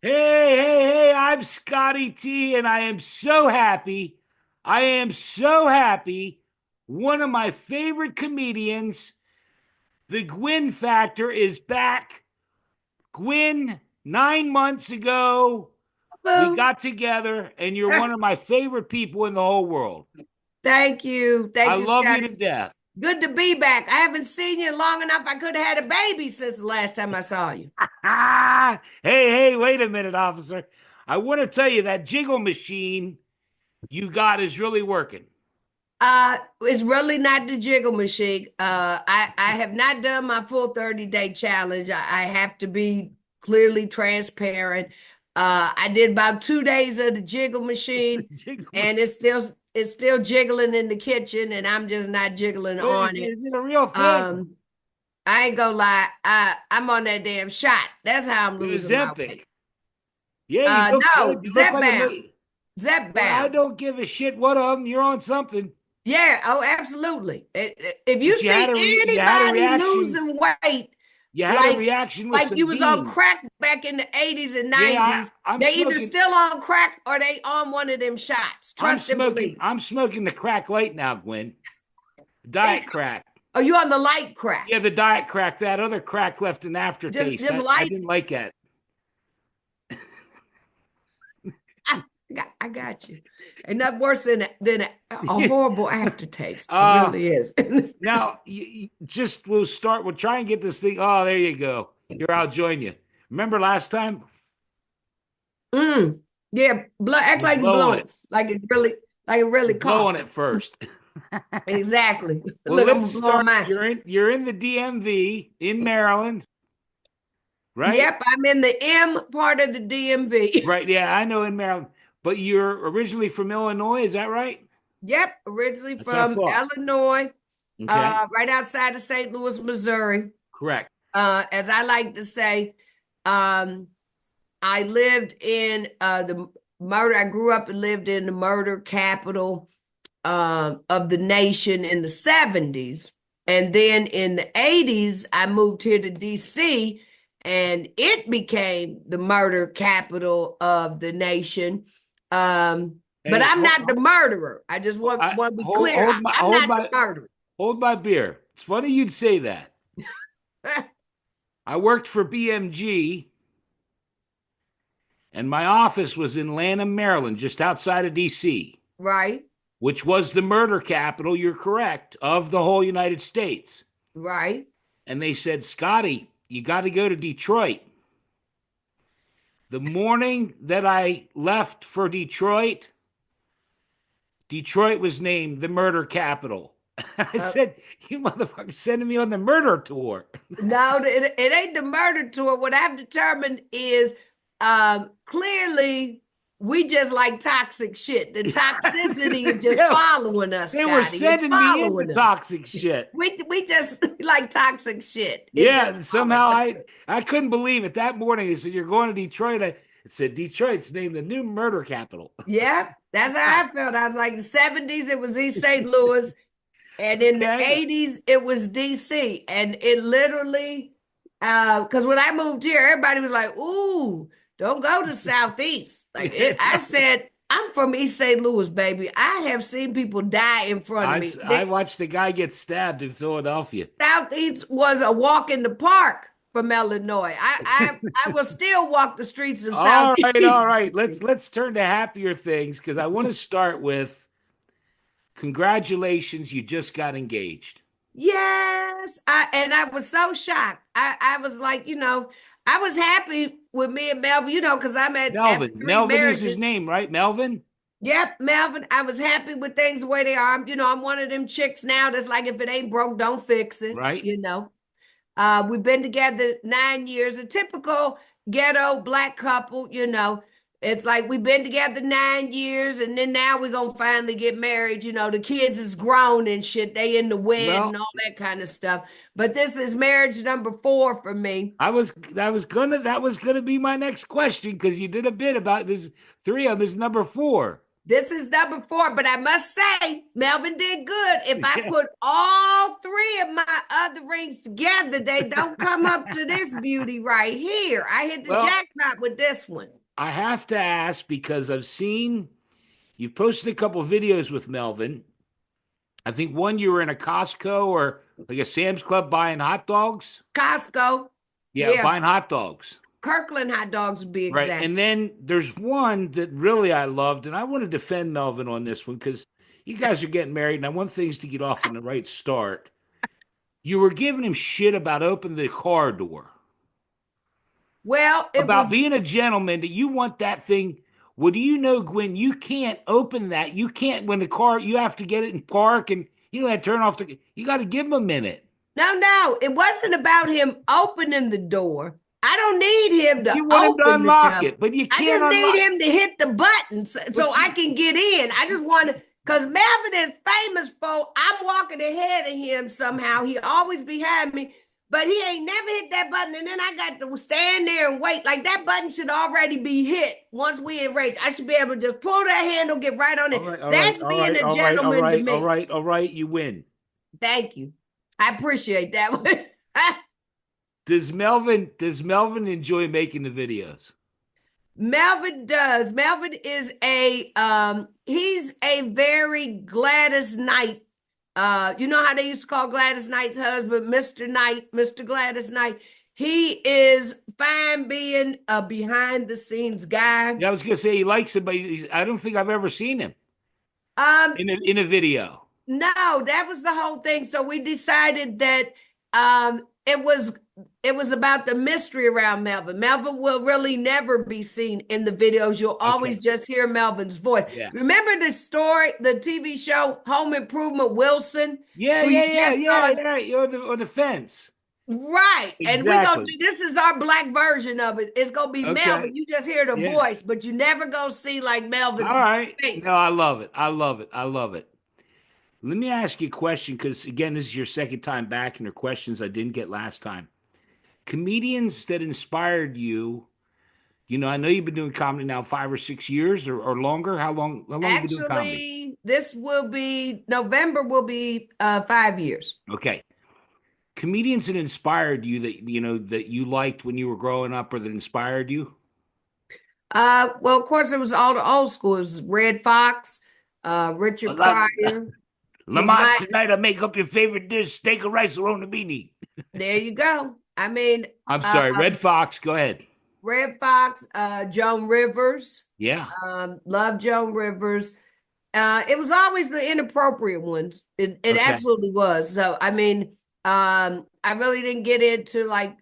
Hey, hey, I'm Scotty T, and I am so happy. I am so happy. One of my favorite comedians, the Gwynn Factor, is back. Gwynn, 9 months ago, we Boo. got together, and you're one of my favorite people in the whole world. Thank you. I Thank you, love you Scott. to death. Good to be back. I haven't seen you long enough. I could have had a baby since the last time I saw you. Hey, wait a minute, officer. I want to tell you that jiggle machine you got is really working. It's really not the jiggle machine. I have not done my full 30-day challenge. I have to be clearly transparent. I did about 2 days of the jiggle machine, Jiggle. and it's still jiggling in the kitchen, and I'm just not jiggling But on it. is it a real thing? Um, I ain't gonna lie. I'm on that damn shot. That's how I'm losing my weight. Ozempic. Yeah, you look good. No, You look like a Zepbound. lady. Well, I Zepbound. don't give a shit what of them. You're on something. Yeah, oh, absolutely. If you But see you had a anybody reaction. losing weight, You had a like reaction with like some you was on beans. crack back in the 80s and Yeah, 90s, I'm they either smoking. still on crack or they on one of them shots. Trust and believe. I'm smoking the crack light now, Gwen. Diet crack. Are you on the light Yeah, crack? the diet crack. That other crack left an Just aftertaste. just I light. didn't like that. I got you. And not worse than a horrible aftertaste. It uh really is. Now, just we'll start. We'll try and get this thing. Oh, there you go. Here, I'll join you. Remember last time? Mm. Yeah, act You're like you're blowing it. blowing, like it really You're blowing coughing. it first. Exactly. Well, Look, let's I'm blowing start. mine. You're in the DMV in Maryland, right? Yep, I'm in the M part of the DMV. Right. Yeah, I know in Maryland. But you're originally from Illinois, is that right? Yep, originally That's what I from thought. Illinois, Okay. right outside of St. Louis, Missouri. Correct. As I like to say, um, I lived in the murder. I grew up and lived in the murder capital of the nation in the 70s. And then in the 80s, I moved here to DC and it became the murder capital of the nation. But Hey, I'm not the murderer. I just I want to be clear. I'm not the murderer. hold my beer. It's funny you'd say that. I worked for BMG and my office was in Lanham, Maryland, just outside of DC, Right, which was the murder capital, you're correct, of the whole United States. right. And they said, Scotty, you got to go to Detroit. The morning that I left for Detroit, Detroit was named the murder capital. I Uh, said, you motherfuckers sending me on the murder tour. no, it ain't the murder tour. What I've determined is clearly we just like toxic shit. The toxicity is just Yeah, following us, they were Scotty. It's sending me into following us. toxic shit. We just like toxic shit. It Yeah, just and follows somehow us. I couldn't believe it. That morning, they said, you're going to Detroit. I said, Detroit's named the new murder capital. Yeah, that's how I felt. I was like the 70s, it was East St. Louis, and in the Okay. 80s, it was DC. And it literally, because when I moved here, everybody was like, ooh, don't go to Southeast. I said, I'm from East St. Louis, baby. I have seen people die in front of me. I watched the guy get stabbed in Philadelphia. Southeast was a walk in the park from Illinois. I will still walk the streets of Southeast. All right. Let's turn to happier things because I want to start with congratulations, you just got engaged. Yes, and I was so shocked. I was like, I was happy with me and Melvin, because I'm at after Melvin. three Melvin is his marriages. name, right? Melvin? Yep, Melvin. I was happy with things the way they are. I'm one of them chicks now that's like, if it ain't broke, don't fix it. Right? We've been together 9 years, a typical ghetto black couple. It's like we've been together 9 years, and then now we're gonna finally get married. The kids is grown and shit. They in the wed and Well, all that kind of stuff. But this is marriage number 4 for me. that was gonna be my next question because you did a bit about this three of this number four. This is number 4, but I must say, Melvin did good. If I Yeah. put all 3 of my other rings together, they don't come up to this beauty right here. I hit the Well, jackpot with this one. I have to ask because I've seen you've posted a couple videos with Melvin. I think one you were in a Costco or like a Sam's Club buying hot dogs. Costco. Yeah, Yeah. buying hot dogs. Kirkland hot dogs would be Right. exact. And then there's one that really I loved, and I want to defend Melvin on this one because you guys are getting married, and I want things to get off on the right start. You were giving him shit about opening the car door, Well, it about was being a gentleman, that you want that thing. Well, do you know, Gwen, you can't open that. You can't, when the car, you have to get it in park and you know, that turn off the, you got to give him a minute. no, it wasn't about him opening the door. I don't need him to You want him to open the unlock door. it, but you I can't just need unlock. him to hit the button so But I you, can get in. I just want to, because Melvin is famous for, I'm walking ahead of him somehow. He always behind me, but he ain't never hit that button. And then I got to stand there and wait. Like that button should already be hit once we in race. I should be able to just pull that handle, get right on all it. right, all right, That's all being right, a all right, all gentleman to right, all me. right, all right. You win. Thank you. I appreciate that one. Does Melvin enjoy making the videos? Melvin does. Melvin is he's a very Gladys Knight. You know how they used to call Gladys Knight's husband Mr. Knight, Mr. Gladys Knight. He is fine being a behind the scenes guy. Yeah, I was gonna say he likes it, but I don't think I've ever seen him Um, in a video. No, that was the whole thing. So we decided that it was about the mystery around Melvin. Melvin will really never be seen in the videos. You'll always Okay. just hear Melvin's voice. Yeah. Remember the story, the TV show Home Improvement Wilson, Yeah, who yeah, you yeah, just saw yeah, his yeah. You're on the fence. right. And we're gonna Exactly. do this is our black version of it. It's gonna be Okay. Melvin. You just hear the Yeah. voice, but you never gonna see like All Melvin's right. No, face. I love it. I love it. I love it. Let me ask you a question because again, this is your second time back, and there are questions I didn't get last time. Comedians that inspired you. You know, I know you've been doing comedy now 5 or 6 years or longer. How long you been doing comedy? Actually, this will be November will be 5 years. Okay. Comedians that inspired you that you know that you liked when you were growing up or that inspired you? Well, of course, it was all the old school. It was Red Fox, Richard Pryor. He's Lamont, my, tonight I make up your favorite dish, steak and rice on the beanie. there you go. I mean, I'm uh, sorry, Red Fox, go ahead. Red Fox, Joan Rivers, Yeah. love Joan Rivers. It was always the inappropriate ones. It Okay. absolutely was. So, I mean, I really didn't get into like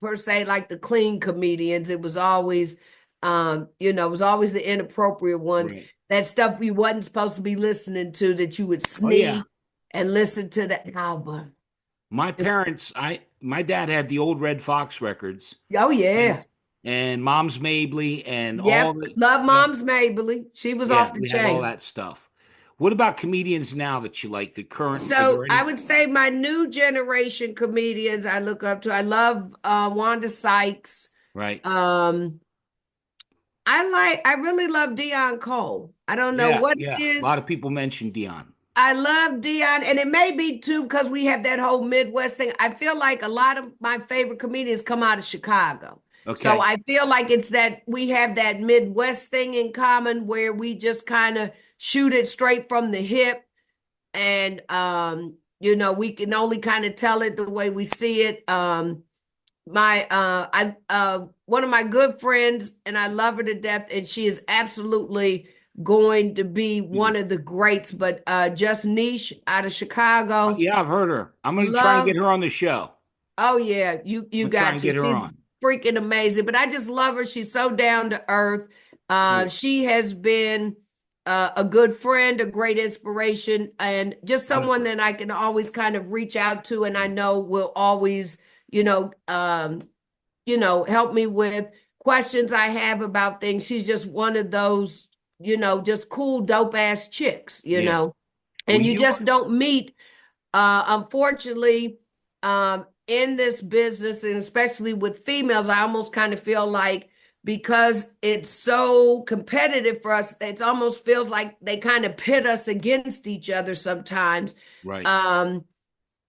per se like the clean comedians. It was always, it was always the inappropriate ones. Right. That stuff we wasn't supposed to be listening to that you would Oh yeah. sneak and listen to the album. My dad had the old Red Fox records Oh and yeah. Mom's Mabley and all Yep. the Love Mom's Mabley. She was yeah, off the we had all chain. that stuff. What about comedians now that you like? The current, are So there I any? would say my new generation comedians I look up to. I love Wanda Sykes. Right. Um, I really love Dion Cole. I don't know Yeah, what it yeah. A is. lot of people mention Dion. I love Dion, and it may be too because we have that whole Midwest thing. I feel like a lot of my favorite comedians come out of Chicago. So Okay. I feel like it's that we have that Midwest thing in common where we just kind of shoot it straight from the hip and we can only kind of tell it the way we see it. My I One of my good friends, and I love her to death, and she is absolutely going to be one of the greats, but just niche out of Chicago. Yeah, I've heard her. I'm going to try and Love, get her on the show. oh yeah, you I'm going to try got and to. get her She's on. freaking amazing. But I just love her. She's so down to earth. Right. She has been a good friend, a great inspiration, and just someone Wonderful. that I can always kind of reach out to, and I know will always, help me with questions I have about things. She's just one of those, just cool, dope ass chicks. Yeah. Well, And you just don't meet, unfortunately, in this business, and especially with females, I almost kind of feel like because it's so competitive for us. It almost feels like they kind of pit us against each other sometimes. Right. Um,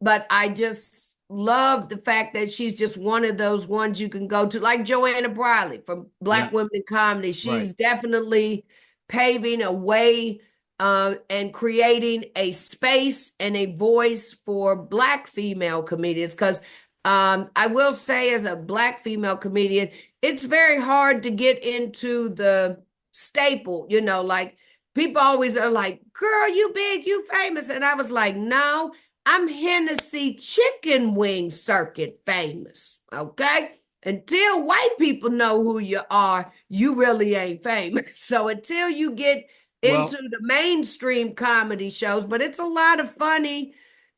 but I just love the fact that she's just one of those ones you can go to, like Joanna Briley from Yeah. Black Women in Comedy. Right. She's definitely paving a way and creating a space and a voice for Black female comedians. Because I will say, as a Black female comedian, it's very hard to get into the staple, like people always are like, girl, you big, you famous. And I was like, no, I'm Hennessy chicken wing circuit famous. Okay. Until white people know who you are, you really ain't famous. So until you get into Well, the mainstream comedy shows, but it's a lot of funny,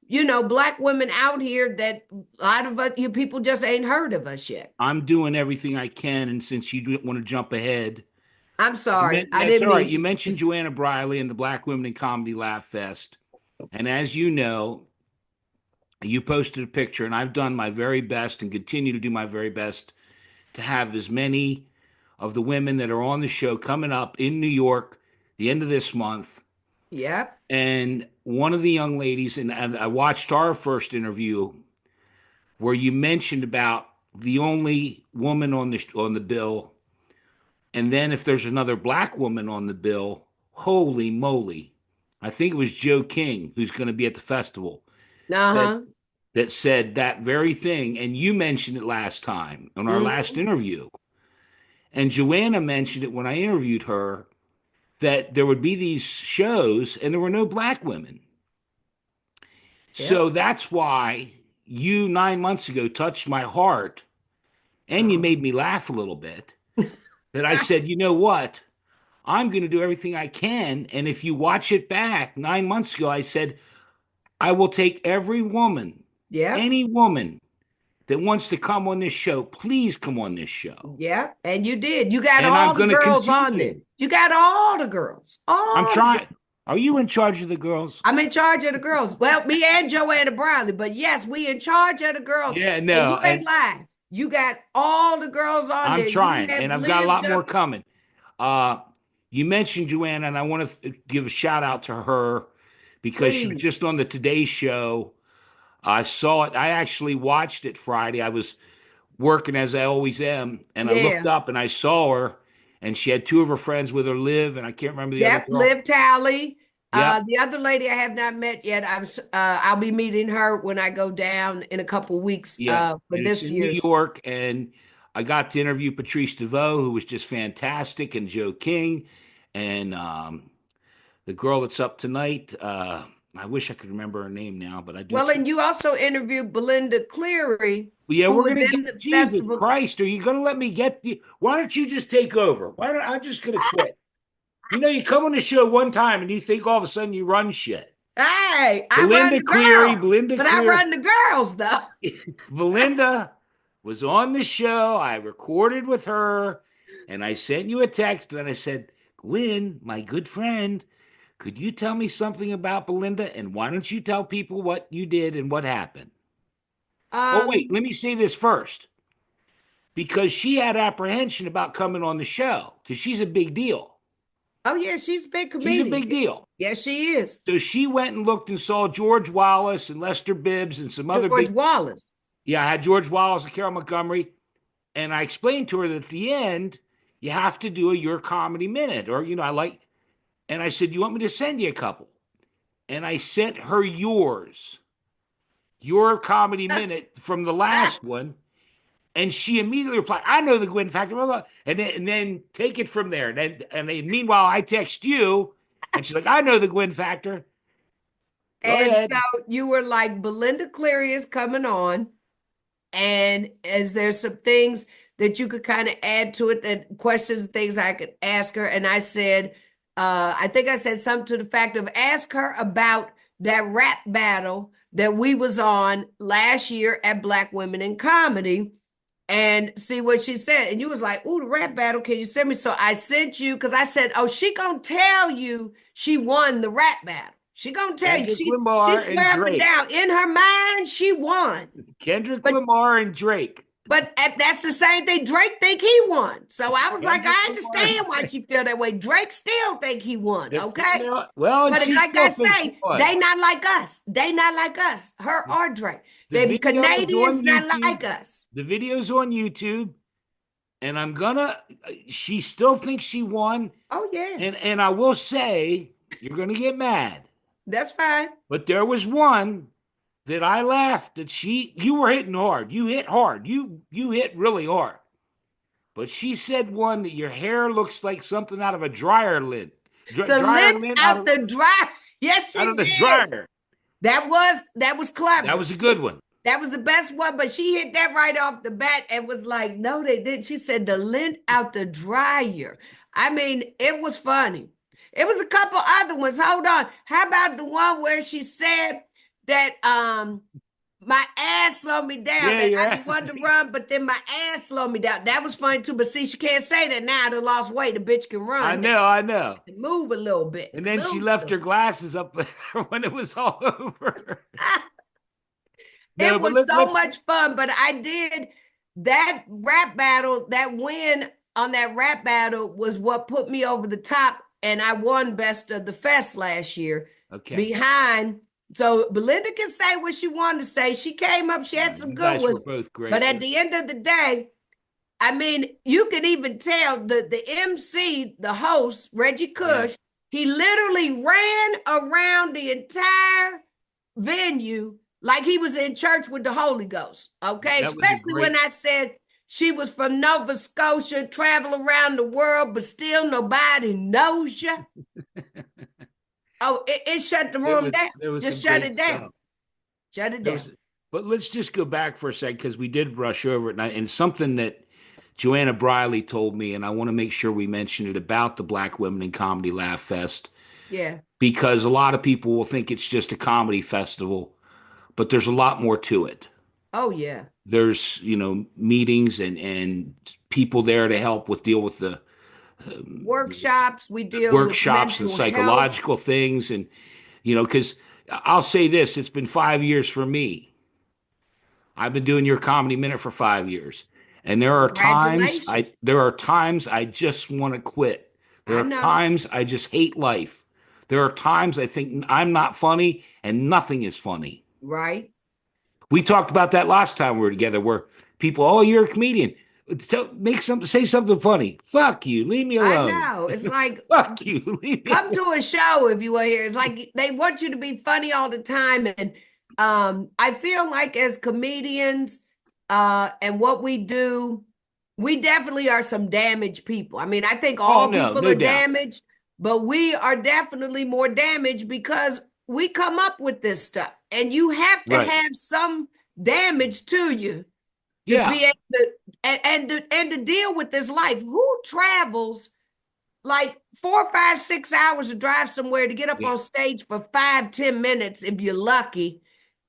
Black women out here that a lot of us, you people just ain't heard of us yet. I'm doing everything I can, and since you didn't want to jump ahead, I'm sorry. I that's didn't all right. mean You to. mentioned Joanna Briley and the Black Women in Comedy Laugh Fest, and as you know, you posted a picture, and I've done my very best and continue to do my very best to have as many of the women that are on the show coming up in New York the end of this month. Yep. And one of the young ladies, and I watched our first interview where you mentioned about the only woman on the bill, and then if there's another black woman on the bill, holy moly! I think it was Joe King who's going to be at the festival. Said Uh-huh. said that very thing, and you mentioned it last time on our last Hmm. interview, and Joanna mentioned it when I interviewed her that there would be these shows and there were no black women. So Yep. that's why you 9 months ago touched my heart and you Oh. made me laugh a little bit. That I said, you know what? I'm going to do everything I can. And if you watch it back 9 months ago, I said, I will take every woman, Yep. any woman that wants to come on this show, please come on this show. Yep. And you did. You got And I'm all the going to girls on there. continue. You got all the girls. I'm All the trying. girls. Are you in charge of the girls? I'm in charge of the girls. Well, me and Joanna Briley, but yes, we in charge of the girls. Yeah, And no. you ain't And lying. You got all the girls on I'm there. You trying, have and I've got a lived lot more up. coming. Uh, you mentioned Joanna, and I want to give a shout out to her because she was Please. just on the Today Show. I saw it. I actually watched it Friday. I was working as I always am, and I looked Yeah. up and I saw her, and she had two of her friends with her, Liv, and I can't remember the other Yep. girl. Liv Tally. Yep, The other lady I have not met yet. I'll be meeting her when I go down in a couple weeks yeah, for and it's this in New year's. York, and I got to interview Patrice DeVoe, who was just fantastic, and Joe King, and the girl that's up tonight. I wish I could remember her name now, but I do. Well, and you also interviewed Belinda Cleary, Yeah, who we're was gonna get. in the Jesus festival. Christ, are you gonna let me get the? Why don't you just take over? Why don't I'm just gonna quit? You know, you come on the show one time and you think all of a sudden you run shit. Hey, I run Belinda the Cleary, girls, Belinda but I Cleary, run the girls though. Belinda was on the show. I recorded with her, and I sent you a text, and I said, "Gwynn, my good friend, could you tell me something about Belinda? And why don't you tell people what you did and what happened?" Oh, wait, Um, let me say this first. Because she had apprehension about coming on the show because she's a big deal. oh yeah, she's a big She's a comedian. big deal. Yes, she is. So she went and looked and saw George Wallace and Lester Bibbs and some other George big. Wallace. Yeah, I had George Wallace and Carol Montgomery. And I explained to her that at the end, you have to do a Your Comedy Minute. Or, I like, and I said, you want me to send you a couple? And I sent her your Comedy Minute from the last one. And she immediately replied, I know the Gwynn factor, blah, blah. And then take it from there. And then meanwhile, I text you, and she's like, I know the Gwynn factor. Go And so ahead. you were like, Belinda Cleary is coming on. And as there's some things that you could kind of add to it, that questions, things I could ask her. And I said, I think I said something to the fact of ask her about that rap battle that we was on last year at Black Women in Comedy and see what she said. And you was like, "Ooh, the rap battle, can you send me?" So I sent you because I said, "Oh, she gonna tell you she won the rap battle. She gonna tell you. Kendrick She Lamar and swear up and Drake. down in her mind she won." Kendrick But Lamar and Drake. But that's the same thing. Drake think he won. So I was like, I Well, understand why she feel that way. Drake still think he won. the Okay. female, well, and But she like I still thinks she say, won. they not like us. They not like us. Her or Drake. The Them video is on Canadians not YouTube. like us. The video's on YouTube, and I'm gonna. She still thinks she won, Oh yeah. and I will say you're gonna get mad, That's fine. but there was one that I laughed that you were hitting hard. You hit hard. You hit really hard. But she said one that your hair looks like something out of a dryer lint. The Dryer lint lint out the dry. Yes, out of it the did. dryer. That was That clever. was a good one. That was the best one, but she hit that right off the bat and was like, no, they didn't. She said the lint out the dryer. I mean, it was funny. It was a couple other ones. Hold on. How about the one where she said that my ass slowed me down, Yeah, that your I ass. wanted to run, but then my ass slowed me down. That was funny too. But see, she can't say that now. I done lost weight. The bitch can I run now. know, I know. Move a little bit. And then she Move a left her little. glasses up there when it was all over. No, It but was so let's. much fun, but I did that rap battle, that win on that rap battle was what put me over the top, and I won Best of the Fest last year Okay. behind. So Belinda can say what she wanted to say. She came up, she had some You good guys were ones, both but great. at the end of the day, I mean, you can even tell the MC, the host, Reggie Yeah, Cush, he literally ran around the entire venue like he was in church with the Holy Ghost. Okay. that was a Especially when great. I said she was from Nova Scotia, travel around the world, but still nobody knows you. Oh, it shut the room down. There was some Just shut great it down. stuff. Shut it There down. was, but let's just go back for a second because we did rush over it, and something that Joanna Briley told me, and I want to make sure we mention it about the Black Women in Comedy Laugh Fest Yeah. because a lot of people will think it's just a comedy festival, but there's a lot more to it. Oh, yeah. There's meetings and people there to help with deal with the Workshops, we deal with workshops and mental health. psychological things, and because I'll say this, it's been 5 years for me. I've been doing your comedy minute for 5 years. And Congratulations. there are times I just want to quit. There I are know. times I just hate life. There are times I think I'm not funny and nothing is funny. Right. We talked about that last time we were together where people, oh, you're a comedian. Say something funny. Fuck you. Leave me I alone. know. It's like, Fuck you. Leave me come alone. to a show if you want to hear. It's like they want you to be funny all the time. And I feel like as comedians, and what we do, we definitely are some damaged people. I mean, I think Oh all no, people no are doubt. damaged, but we are definitely more damaged because we come up with this stuff. And you have to Right. have some damage to you to Yeah. be able to and to deal with this life. Who travels like 4, 5, 6 hours to drive somewhere to get up Yeah. on stage for 5, 10 minutes if you're lucky,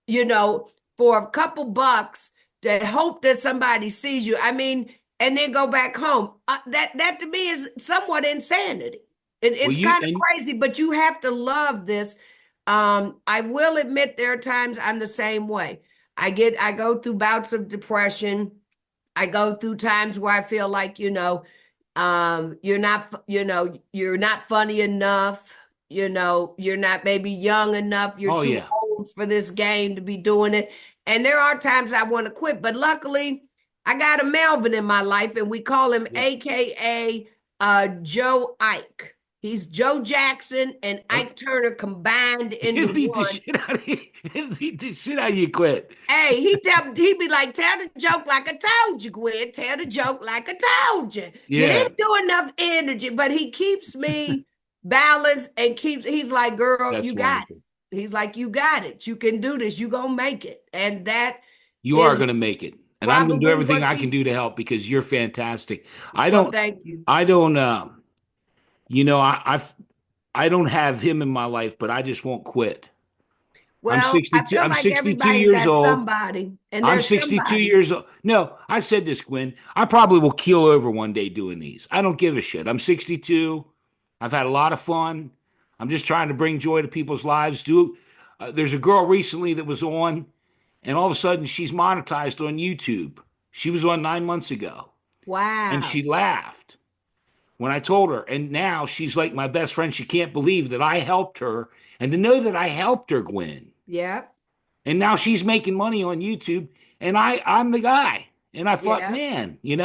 you know, for a couple bucks that hope that somebody sees you. I mean, and then go back home. That to me is somewhat insanity. Well, It's kind of crazy, but you have to love this. I will admit there are times I'm the same way. I go through bouts of depression. I go through times where I feel like, you're not funny enough. You're not maybe young enough. You're oh too yeah. old for this game to be doing it. And there are times I want to quit, but luckily I got a Melvin in my life, and we call him Yeah. AKA Joe Ike. He's Joe Jackson and Okay. Ike Turner combined into He'll beat the one. shit out of you. He'll beat the shit out of you. Quit. Hey, he'd be like, tell the joke like I told you, Gwen. Tell the joke like I told you. You Yeah, didn't do enough energy, but he keeps me balanced and he's like, girl, that's you got wonderful. it. He's like, you got it. You can do this. You gonna make it. And that You are is going to make it, and I'm going to do probably everything what I can keeps, do to help because you're fantastic. I well, don't. thank you. I don't. You know, I don't have him in my life, but I just won't quit. I'm Well, I 62. feel I'm like 62 everybody's years got old. somebody, and I'm there's 62 somebody. years old. No, I said this, Gwynn. I probably will keel over one day doing these. I don't give a shit. I'm 62. I've had a lot of fun. I'm just trying to bring joy to people's lives. There's a girl recently that was on, and all of a sudden she's monetized on YouTube. She was on 9 months ago, and Wow. she laughed when I told her. And now she's like my best friend. She can't believe that I helped her, and to know that I helped her, Gwynn. Yeah. And now she's making money on YouTube, and I'm the guy. And I thought, Yeah. man, And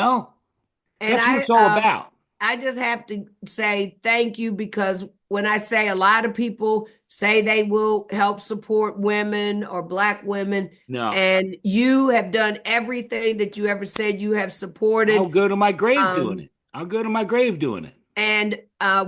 that's what it's all about. I just have to say thank you, because when I say a lot of people say they will help support women or Black women, No, and you have done everything that you ever said you have I'll supported. go to my grave doing Um, it. I'll go to my grave doing it. and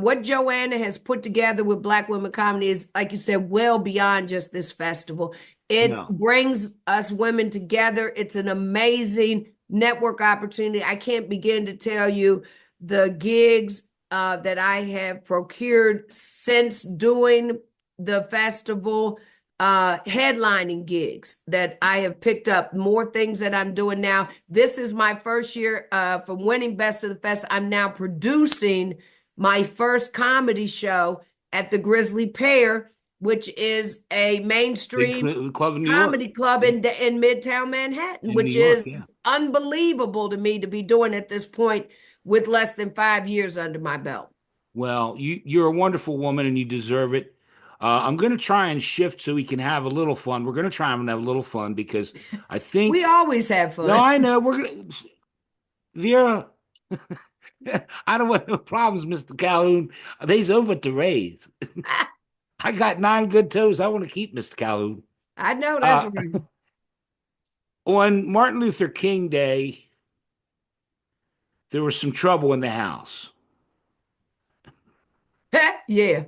what Joanna has put together with Black Women Comedy is, like you said, well beyond just this festival. It No. brings us women together. It's an amazing network opportunity. I can't begin to tell you the gigs that I have procured since doing the festival, headlining gigs that I have picked up, more things that I'm doing now. This is my first year from winning Best of the Fest. I'm now producing my first comedy show at the Grizzly Pear, which is a Big mainstream club in New York. comedy club Yeah. in Midtown Manhattan, In New which York, yeah. is unbelievable to me to be doing at this point with less than 5 years under my belt. Well, you're a wonderful woman and you deserve it. I'm going to try and shift so we can have a little fun. We're going to try and have a little fun because I We think, always have no, fun. I know we're going to, Vera, I don't want no problems, Mr. Calhoun. They's over at the Rays. I got 9 good toes. I want to keep Mr. Calhoun. I know that's Uh, right. on Martin Luther King Day, there was some trouble in the house. Yeah.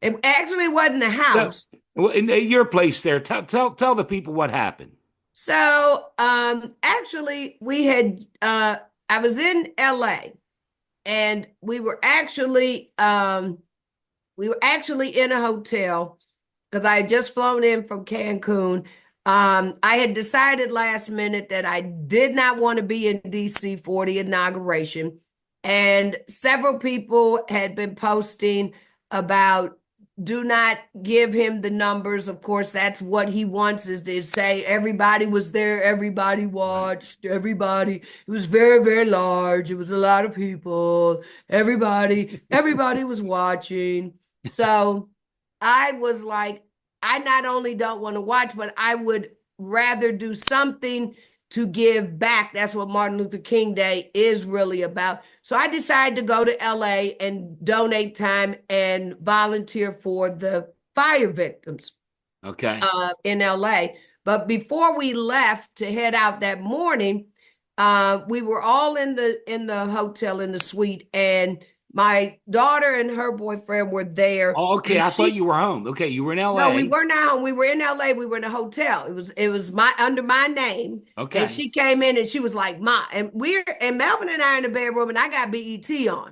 It actually wasn't a So, house. well, in your place there, tell the people what happened. So, actually, I was in LA, and we were actually in a hotel because I had just flown in from Cancun. I had decided last minute that I did not want to be in DC for the inauguration, and several people had been posting about do not give him the numbers. Of course, that's what he wants, is to say everybody was there, everybody Right. watched, everybody. It was very, very large. It was a lot of people. Everybody was watching. So I was like, I not only don't want to watch, but I would rather do something to give back. That's what Martin Luther King Day is really about. So I decided to go to LA and donate time and volunteer for the fire victims Okay. in LA. But before we left to head out that morning, we were all in the hotel in the suite, and my daughter and her boyfriend were there, Oh, okay. and I thought she you were home. Okay, you were in no, we L.A. were not home. We were in LA. We were in a hotel. It was my under my name. And Okay. she came in and she was like, Ma, and Melvin and I in the bedroom, and I got BET on.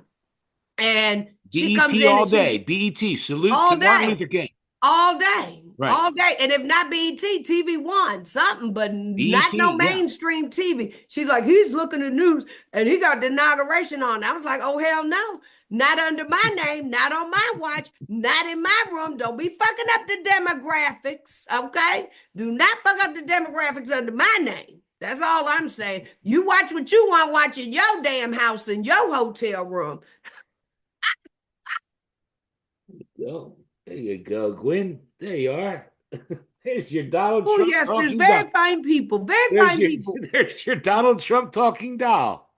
And she comes BET in all and she's day. BET. Salute to all Martin day, Luther King. all day, Right. all day. And if not BET, TV1, something, but not BET. no Yeah. mainstream TV. She's like, he's looking at the news and he got the inauguration on. I was like, oh, hell no. Not under my name, not on my watch, not in my room. Don't be fucking up the demographics, okay? Do not fuck up the demographics under my name. That's all I'm saying. You watch what you want, watch in your damn house in your hotel room. Oh, there you go, Gwynn. There you are. There's your Donald Oh, Trump yes, there's talking doll. very There's fine your people. there's your Donald Trump talking doll.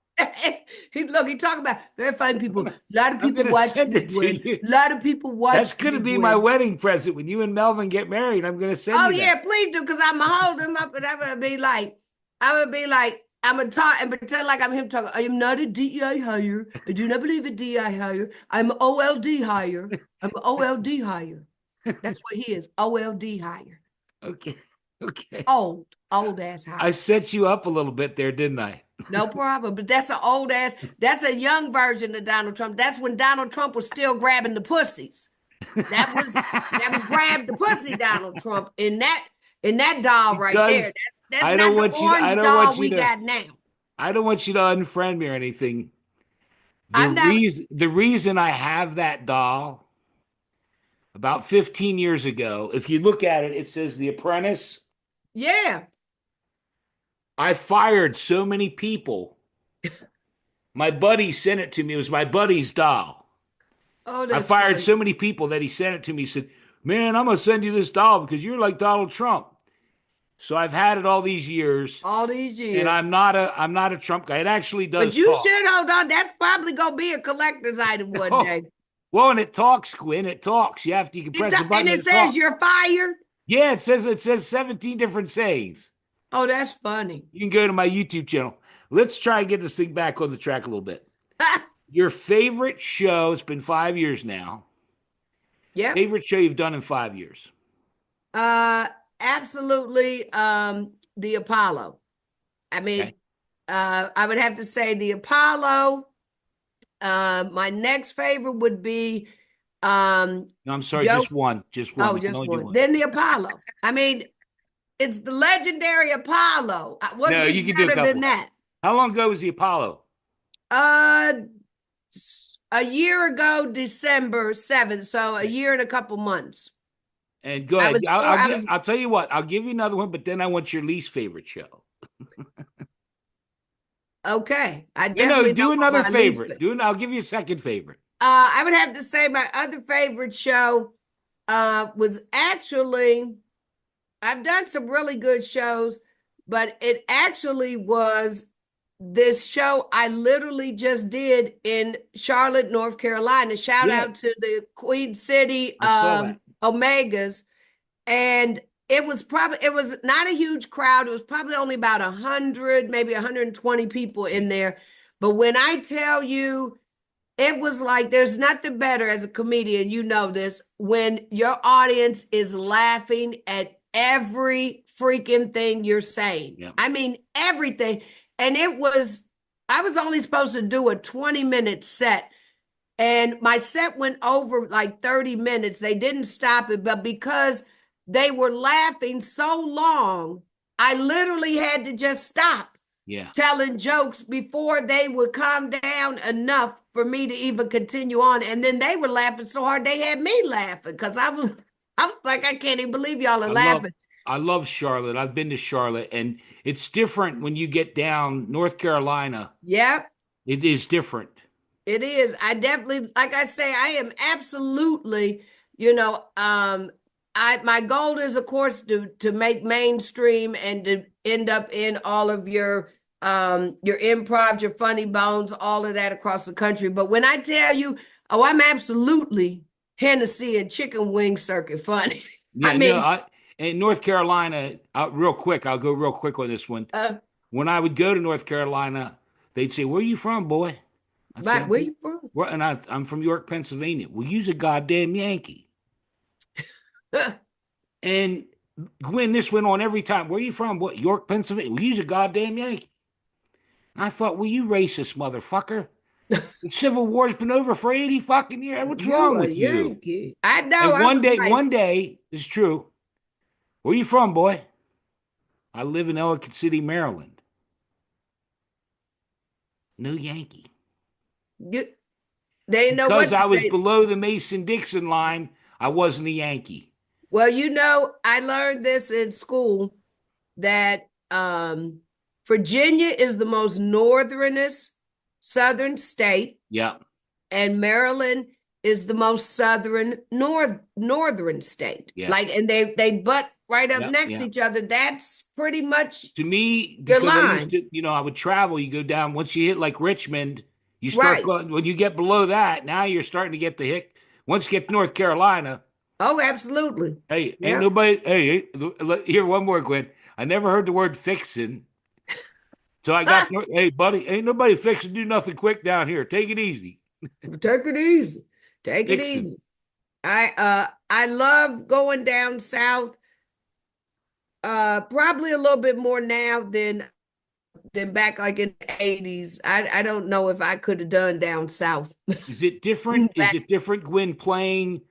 He talk about very fine people. A lot of I'm people gonna watch send you, it to Gwen. you. A lot of people That's watched gonna you, be my Gwen. wedding present when you and Melvin get married. I'm gonna send Oh you that. yeah, please do, because I'm gonna hold him up, and I'm gonna talk and pretend like I'm him talking. I am not a DEI hire. I do not believe in DEI hire. I'm OLD hire. I'm OLD hire. That's what he is. OLD hire. Okay. Okay. Old ass I hire. set you up a little bit there, didn't I? No problem. But that's an old ass, that's a young version of Donald Trump. That's when Donald Trump was still grabbing the pussies. That was grab the pussy Donald Trump in that doll right there. Because That's not the I orange don't doll want you we to got now. I don't want you to unfriend me or anything. I'm not, The reason I have that doll about 15 years ago, if you look at it, it says The Apprentice. yeah. I fired so many people. My buddy sent it to me. It was my buddy's doll. Oh, I that's fired funny. so many people that he sent it to me. He said, "Man, I'm gonna send you this doll because you're like Donald Trump." So I've had it all these years, All these and years. I'm not a Trump guy. It actually But does you talk. should hold on. That's probably gonna be a collector's item one Oh, day. well, and it talks, Gwynn. It talks. You can press the And button and it it says talks. you're fired. Yeah, it says 17 different sayings. Oh, that's funny. You can go to my YouTube channel. Let's try and get this thing back on the track a little bit. Your favorite show, it's been 5 years now. Yep. Favorite show you've done in 5 years. Uh, absolutely. The Apollo. I mean, Okay. I would have to say the Apollo. My next favorite would be No, I'm sorry, Joe. just one. Just one. Oh, You can just only do one. one. Then the Apollo. I mean, it's the legendary Apollo. What No, gets you can do a better than couple. that? How long ago was the Apollo? Uh, a year ago, December 7th. So a Okay. year and a couple months. And go I ahead. was four. I was I'll tell you what. I'll give you another one, but then I want your least favorite show. okay. I No, no, definitely do don't want another my least. favorite. I'll give you a second favorite. I would have to say my other favorite show was actually, I've done some really good shows, but it actually was this show I literally just did in Charlotte, North Carolina. Shout Yeah, out to the Queen City I saw that. Omegas. And it was not a huge crowd. It was probably only about 100, maybe 120 people in there. But when I tell you, it was like there's nothing better as a comedian, you know this, when your audience is laughing at every freaking thing you're saying. Yeah, I mean, everything. And I was only supposed to do a 20-minute set. And my set went over like 30 minutes. They didn't stop it, but because they were laughing so long, I literally had to just stop yeah. telling jokes before they would calm down enough for me to even continue on. And then they were laughing so hard they had me laughing because I was like, I can't even believe y'all are I love laughing. I love Charlotte. I've been to Charlotte, and it's different when you get down North Carolina. Yep, It is different. it is. I definitely, like I say, I am absolutely, you know, my goal is of course to make mainstream and to end up in all of your improv, your funny bones, all of that across the country. But when I tell you, oh, I'm absolutely Hennessy and chicken wing circuit funny. I Yeah, no, mean, I in North Carolina, real quick, I'll go real quick on this one. uh, When I would go to North Carolina, they'd say, "Where are you from, boy?" I said, but "I'm where from, you from? I'm from York, Pennsylvania." Well, you's a goddamn Yankee. And Gwynn, this went on every time. Where you from? What, York, Pennsylvania? Well, you's a goddamn Yankee. And I thought, well, you racist motherfucker. The Civil War's been over for 80 fucking years. What's You wrong a with you? Yankee. I know. And I was like, one day, it's true. Where you from, boy? I live in Ellicott City, Maryland. No Yankee. you, they didn't know Because what to I was say. below the Mason-Dixon line, I wasn't a Yankee. Well, you know, I learned this in school that Virginia is the most northernest southern state, Yeah, and Maryland is the most southern northern state. yeah, Like, and they butt right up yeah, next to yeah. each other. That's pretty much To me, your because I used line, to, I would travel, you go down, once you hit like Richmond, you start right? going, when you get below that, now you're starting to get the hick. Once you get to North Carolina, Oh, absolutely. hey, ain't Yep. nobody, hey, here, one more, Gwen. I never heard the word fixing. So I got, hey, buddy, ain't nobody fixing to do nothing quick down here. Take it easy. Take it easy. Take it Fixing. easy. I love going down south. Probably a little bit more now than back like in the 80s. I don't know if I could have done down south. Is it different? Is Back it different, Gwen, playing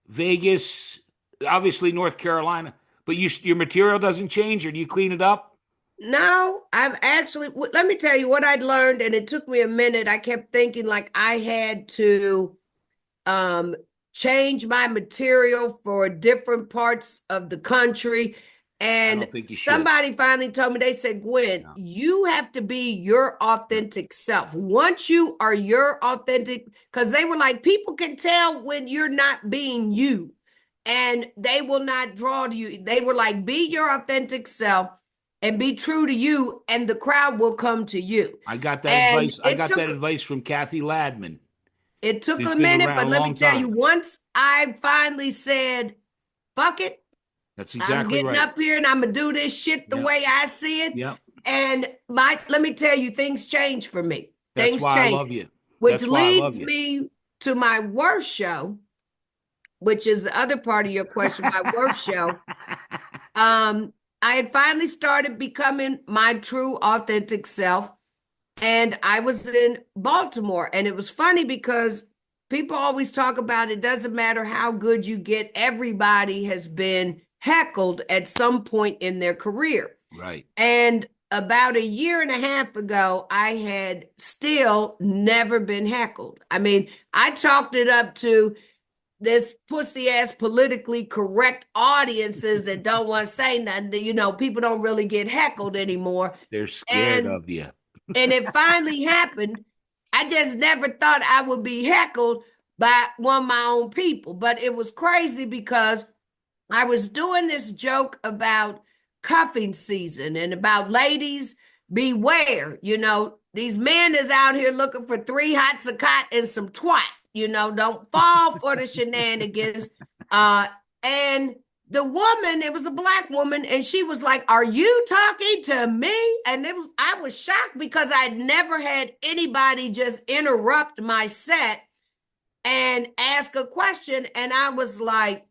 Vegas, obviously North Carolina, but your material doesn't change, or do you clean it up? now, I've actually let me tell you what I'd learned, and it took me a minute. I kept thinking like I had to um change my material for different parts of the country. I And don't think you should. somebody finally told me, they said, Gwen, No. you have to be your authentic self. Once you are your authentic, because they were like, people can tell when you're not being you and they will not draw to you. They were like, be your authentic self and be true to you, and the crowd will come to you. I got that And advice. I got that advice from Kathy Ladman, it took who's a been minute, around but a let me long tell you, time. once I finally said, fuck it, That's I'm exactly getting right. up here and I'm gonna do this shit the Yep. way I see it. Yep. And let me tell you, things change for me. That's Things why I change, love you. which That's why I love leads you. me to my worst show, which is the other part of your question, my worst show. Um, I had finally started becoming my true authentic self, and I was in Baltimore. And it was funny because people always talk about it doesn't matter how good you get, everybody has been heckled at some point in their career. Right. And about a year and a half ago, I had still never been heckled. I mean, I chalked it up to this pussy ass politically correct audiences that don't want to say nothing. You know, people don't really get heckled anymore. They're scared And of you. it finally happened. I just never thought I would be heckled by one of my own people. But it was crazy because I was doing this joke about cuffing season and about ladies beware. You know, these men is out here looking for three hots a cot and some twat. You know, don't fall for the shenanigans. Uh, and the woman, it was a black woman, and she was like, "Are you talking to me?" And I was shocked because I'd never had anybody just interrupt my set and ask a question. And I was like,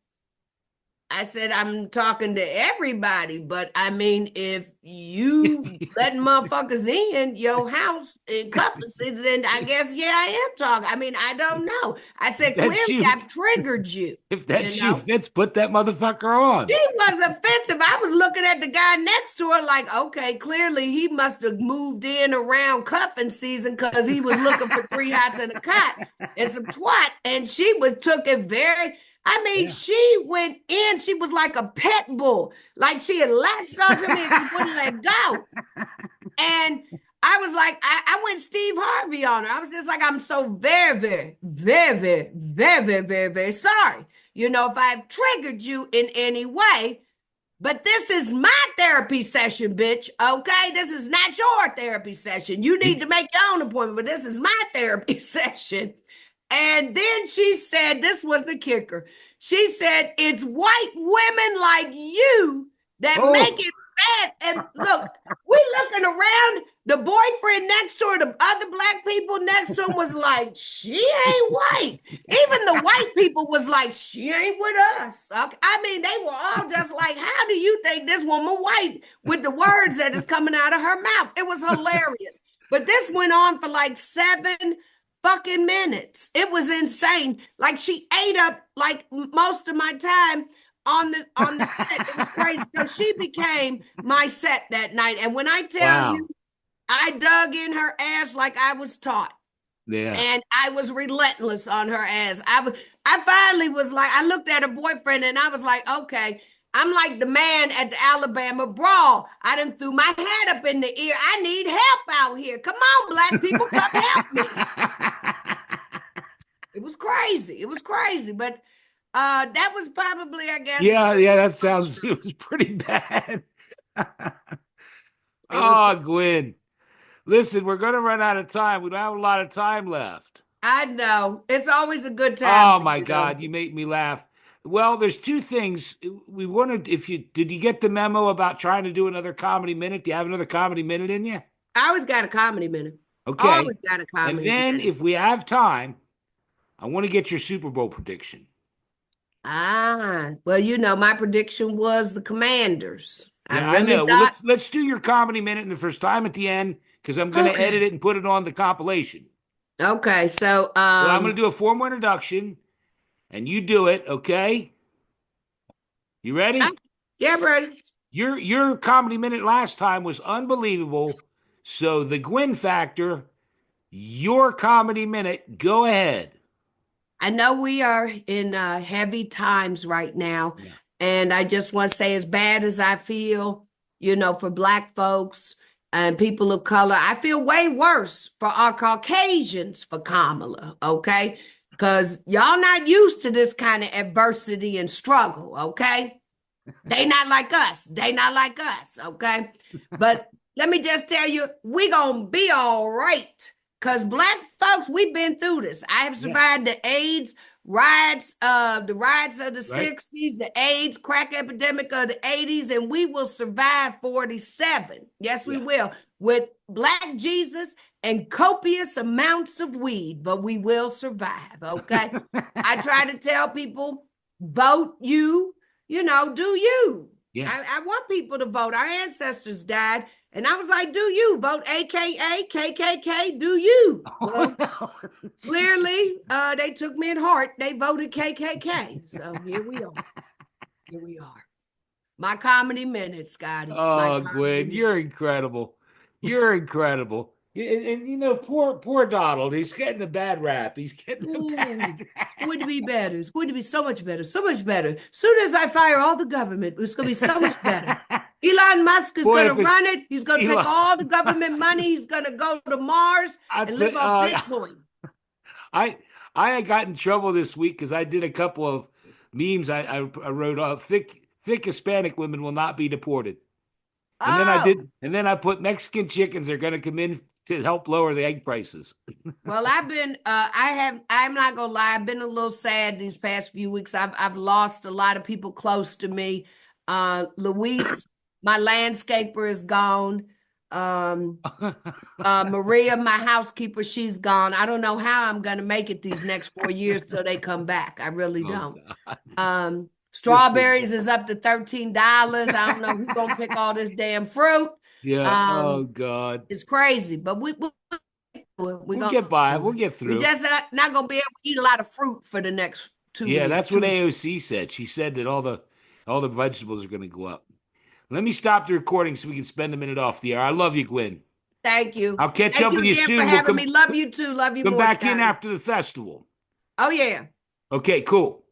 I said, I'm talking to everybody, but I mean, if you letting motherfuckers in your house in cuffs, then I guess, yeah, I am talking. I mean, I don't know. I If said, that clearly shoe, I've triggered you, if that you shoe know? fits, put that motherfucker on. She was offensive. I was looking at the guy next to her like, okay, clearly he must have moved in around cuffing season because he was looking for three hots and a cot and some twat. And she was took it very, I mean, Yeah. she went in, she was like a pet bull. Like she had latched onto me and she wouldn't let go. And I was like, I went Steve Harvey on her. I was just like, I'm so very, very, very, very, very, very, very, very sorry. You know, if I've triggered you in any way, but this is my therapy session, bitch. Okay. This is not your therapy session. You need You, to make your own appointment, but this is my therapy session. And then she said, this was the kicker. She said, it's white women like you that make oh, it bad. And look, we looking around. The boyfriend next to her, the other black people next to him was like, she ain't white. Even the white people was like, she ain't with us. Okay? I mean, they were all just like, how do you think this woman white with the words that is coming out of her mouth? It was hilarious. But this went on for like 7 fucking minutes. It was insane. Like she ate up like most of my time on the set. It was crazy. So she became my set that night. And when I tell you, wow. I dug in her ass like I was taught. Yeah. And I was relentless on her ass. I finally was like, I looked at her boyfriend and I was like, okay, I'm like the man at the Alabama brawl. I done threw my hat up in the air. I need help out here. Come on, black people, come help me. It was crazy. It was crazy. But that was probably, I guess, Yeah, yeah, that sounds it was pretty bad. it was, Oh, Gwynn. Listen, we're gonna run out of time. We don't have a lot of time left. I know. It's always a good time Oh with my you though. God, you make me laugh. Well, there's two things. We wanted if you did you get the memo about trying to do another comedy minute? Do you have another comedy minute in you? I always got a comedy minute. Okay. Always got a And comedy then minute. if we have time, I want to get your Super Bowl prediction. Ah, well, you know, my prediction was the Commanders. I Yeah, I really know. Well, thought, let's do your comedy minute in the first time at the end because I'm going to edit okay. it and put it on the compilation. Okay, so Well, I'm going to do a formal introduction and you do it, okay? You ah, ready? yeah, buddy. Your comedy minute last time was unbelievable. So the Gwynn factor, your comedy minute, go ahead. I know we are in heavy times right now, Yeah. And I just want to say, as bad as I feel, for Black folks and people of color, I feel way worse for our Caucasians for Kamala, okay? Because y'all not used to this kind of adversity and struggle, okay? They not like us. They not like us, okay? But let me just tell you, we gonna be all right. Because Black folks, we've been through this. I have Yeah. survived the AIDS riots, the riots of the Right. 60s, the AIDS crack epidemic of the 80s, and we will survive 47. Yes, we Yeah. will. With Black Jesus and copious amounts of weed, but we will survive, okay? I try to tell people, vote you, do you. Yeah. I want people to vote. Our ancestors died. And I was like, do you vote AKA, KKK? Do you? Well, clearly, they took me at heart. They voted KKK. So here we are. Here we are. My comedy minute, Scotty. My Oh, comedy Gwen, minute. you're incredible. You're incredible. And, poor Donald. He's getting a bad rap. He's getting a Ooh, bad it's rap. going to be better. It's going to be so much better. So much better. Soon as I fire all the government, it's going to be so much better. Elon Musk is Boy, going if to it's run it. He's going to take Elon, all the government money. He's going to go to Mars I'd and say, live on Bitcoin. I I got in trouble this week because I did a couple of memes. I wrote thick Hispanic women will not be deported. Oh, And then I put Mexican chickens are going to come in to help lower the egg prices. well, I'm not gonna lie, I've been a little sad these past few weeks. I've lost a lot of people close to me. Luis, my landscaper, is gone. Um, Maria, my housekeeper, she's gone. I don't know how I'm gonna make it these next 4 years till they come back. I really Oh don't. God, this thing. Strawberries is up to $13. I don't know who's gonna pick all this damn fruit. Yeah. Oh Um, God. it's crazy, but we're We'll gonna get by. do We'll it. get We through. just not gonna be able to eat a lot of fruit for the next two Yeah, years. that's what Two. AOC said. She said that all the vegetables are going to go up. Let me stop the recording so we can spend a minute off the air. I love you, Gwen. Thank you. I'll catch Thank up you with you again for soon. We'll having me. Love you too. Love you come more, back in Scotty. after the festival. Oh yeah. Okay, cool.